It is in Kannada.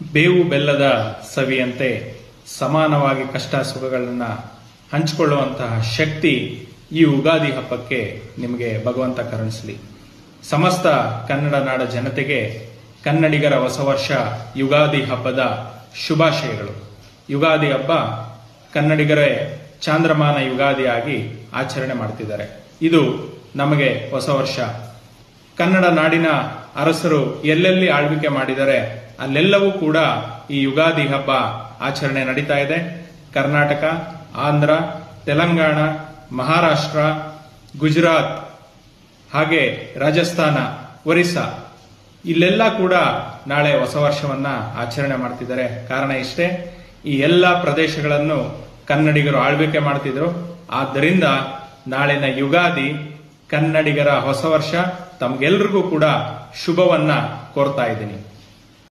ಬೇವು ಬೆಲ್ಲದ ಸವಿಯಂತೆ ಸಮಾನವಾಗಿ ಕಷ್ಟ ಸುಖಗಳನ್ನು ಹಂಚಿಕೊಳ್ಳುವಂತಹ ಶಕ್ತಿ ಈ ಯುಗಾದಿ ಹಬ್ಬಕ್ಕೆ ನಿಮಗೆ ಭಗವಂತ ಕರುಣಿಸಲಿ. ಸಮಸ್ತ ಕನ್ನಡ ನಾಡ ಜನತೆಗೆ ಕನ್ನಡಿಗರ ಹೊಸ ವರ್ಷ ಯುಗಾದಿ ಹಬ್ಬದ ಶುಭಾಶಯಗಳು. ಯುಗಾದಿ ಹಬ್ಬ ಕನ್ನಡಿಗರೇ ಚಾಂದ್ರಮಾನ ಯುಗಾದಿಯಾಗಿ ಆಚರಣೆ ಮಾಡ್ತಿದ್ದಾರೆ. ಇದು ನಮಗೆ ಹೊಸ ವರ್ಷ. ಕನ್ನಡ ನಾಡಿನ ಅರಸರು ಎಲ್ಲೆಲ್ಲಿ ಆಳ್ವಿಕೆ ಮಾಡಿದರೆ ಅಲ್ಲೆಲ್ಲವೂ ಕೂಡ ಈ ಯುಗಾದಿ ಹಬ್ಬ ಆಚರಣೆ ನಡೀತಾ ಇದೆ. ಕರ್ನಾಟಕ, ಆಂಧ್ರ, ತೆಲಂಗಾಣ, ಮಹಾರಾಷ್ಟ್ರ, ಗುಜರಾತ್, ಹಾಗೆ ರಾಜಸ್ಥಾನ, ಒರಿಸ್ಸಾ ಇಲ್ಲೆಲ್ಲ ಕೂಡ ನಾಳೆ ಹೊಸ ವರ್ಷವನ್ನ ಆಚರಣೆ ಮಾಡ್ತಿದ್ದಾರೆ. ಕಾರಣ ಇಷ್ಟೇ, ಈ ಎಲ್ಲ ಪ್ರದೇಶಗಳನ್ನು ಕನ್ನಡಿಗರು ಆಳ್ವಿಕೆ ಮಾಡ್ತಿದ್ರು. ಆದ್ದರಿಂದ ನಾಳಿನ ಯುಗಾದಿ ಕನ್ನಡಿಗರ ಹೊಸ ವರ್ಷ. ತಮ್ಗೆಲ್ರಿಗೂ ಕೂಡ ಶುಭವನ್ನ ಕೋರ್ತಾ ಇದ್ದೀನಿ.